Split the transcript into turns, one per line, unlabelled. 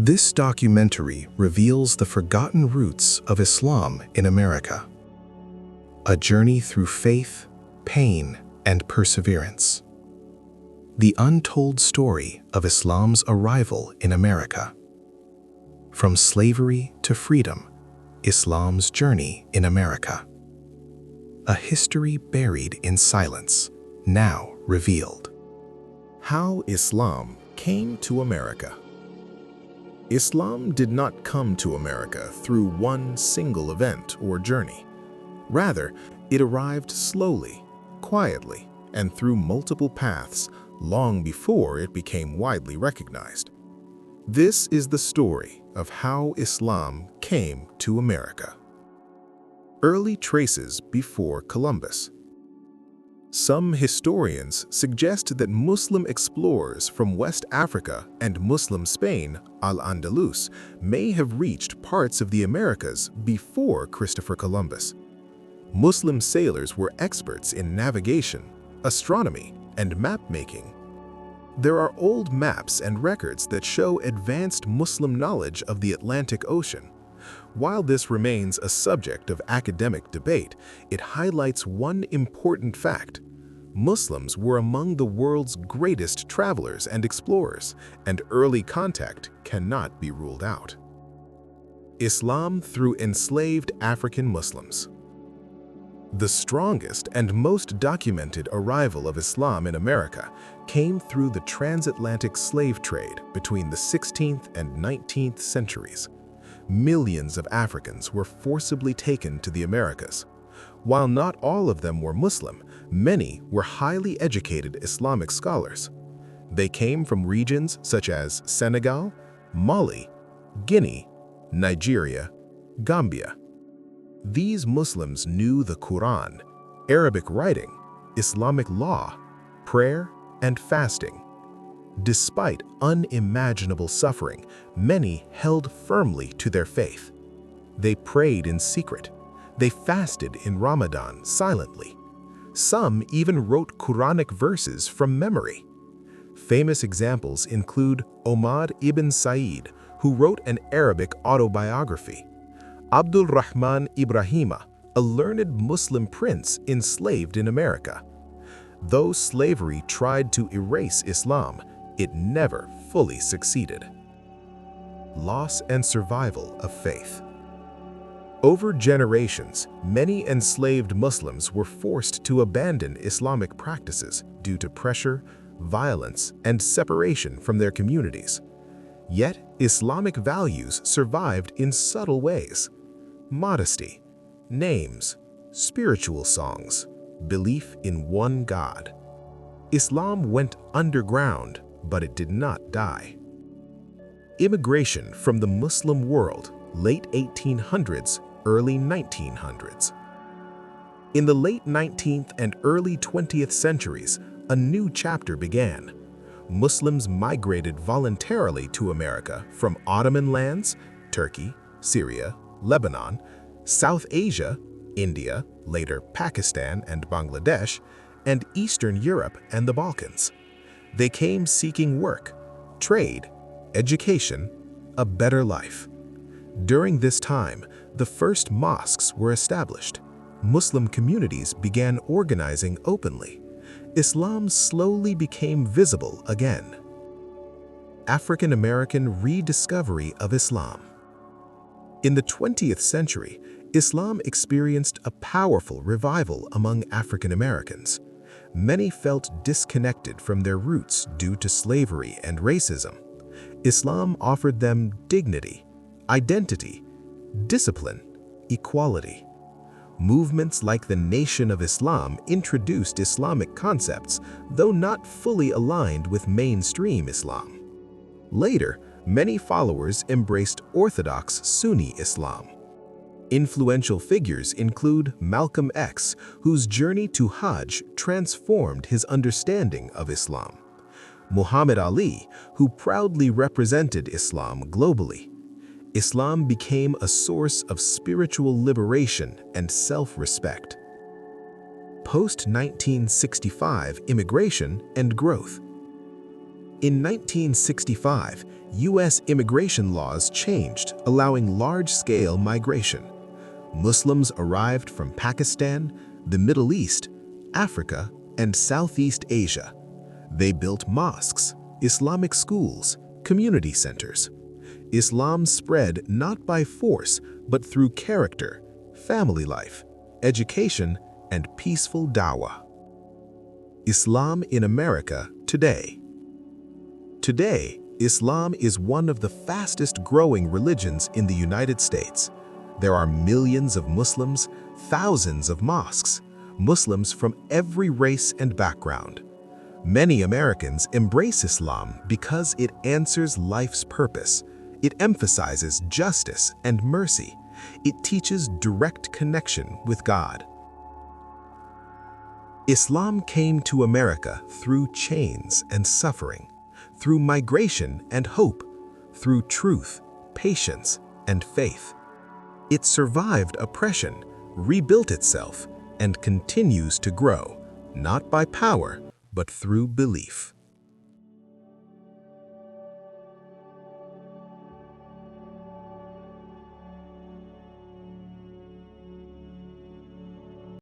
This documentary reveals the forgotten roots of Islam in America. A journey through faith, pain, and perseverance. The untold story of Islam's arrival in America. From slavery to freedom, Islam's journey in America. A history buried in silence, now revealed.
How Islam came to America. Islam did not come to America through one single event or journey. Rather, it arrived slowly, quietly, and through multiple paths long before it became widely recognized. This is the story of how Islam came to America. Early traces before Columbus. Some historians suggest that Muslim explorers from West Africa and Muslim Spain, Al-Andalus, may have reached parts of the Americas before Christopher Columbus. Muslim sailors were experts in navigation, astronomy, and map-making. There are old maps and records that show advanced Muslim knowledge of the Atlantic Ocean. While this remains a subject of academic debate, it highlights one important fact. Muslims were among the world's greatest travelers and explorers, and early contact cannot be ruled out. Islam through enslaved African Muslims. The strongest and most documented arrival of Islam in America came through the transatlantic slave trade between the 16th and 19th centuries. Millions of Africans were forcibly taken to the Americas. While not all of them were Muslim, many were highly educated Islamic scholars. They came from regions such as Senegal, Mali, Guinea, Nigeria, Gambia. These Muslims knew the Quran, Arabic writing, Islamic law, prayer, and fasting. Despite unimaginable suffering, many held firmly to their faith. They prayed in secret. They fasted in Ramadan silently. Some even wrote Quranic verses from memory. Famous examples include Omar ibn Said, who wrote an Arabic autobiography, Abdul Rahman Ibrahima, a learned Muslim prince enslaved in America. Though slavery tried to erase Islam, it never fully succeeded. Loss and survival of faith. Over generations, many enslaved Muslims were forced to abandon Islamic practices due to pressure, violence, and separation from their communities. Yet, Islamic values survived in subtle ways. Modesty, names, spiritual songs, belief in one God. Islam went underground, but it did not die. Immigration from the Muslim world, late 1800s, early 1900s. In the late 19th and early 20th centuries, a new chapter began. Muslims migrated voluntarily to America from Ottoman lands, Turkey, Syria, Lebanon, South Asia, India, later Pakistan and Bangladesh, and Eastern Europe and the Balkans. They came seeking work, trade, education, a better life. During this time, the first mosques were established. Muslim communities began organizing openly. Islam slowly became visible again. African American rediscovery of Islam. In the 20th century, Islam experienced a powerful revival among African Americans. Many felt disconnected from their roots due to slavery and racism. Islam offered them dignity, identity, discipline, equality. Movements like the Nation of Islam introduced Islamic concepts, though not fully aligned with mainstream Islam. Later, many followers embraced Orthodox Sunni Islam. Influential figures include Malcolm X, whose journey to Hajj transformed his understanding of Islam. Muhammad Ali, who proudly represented Islam globally. Islam became a source of spiritual liberation and self-respect. Post-1965 immigration and growth. In 1965, U.S. immigration laws changed, allowing large-scale migration. Muslims arrived from Pakistan, the Middle East, Africa, and Southeast Asia. They built mosques, Islamic schools, community centers. Islam spread not by force, but through character, family life, education, and peaceful dawah. Islam in America today. Today, Islam is one of the fastest-growing religions in the United States. There are millions of Muslims, thousands of mosques, Muslims from every race and background. Many Americans embrace Islam because it answers life's purpose. It emphasizes justice and mercy. It teaches direct connection with God. Islam came to America through chains and suffering, through migration and hope, through truth, patience, and faith. It survived oppression, rebuilt itself, and continues to grow, not by power, but through belief.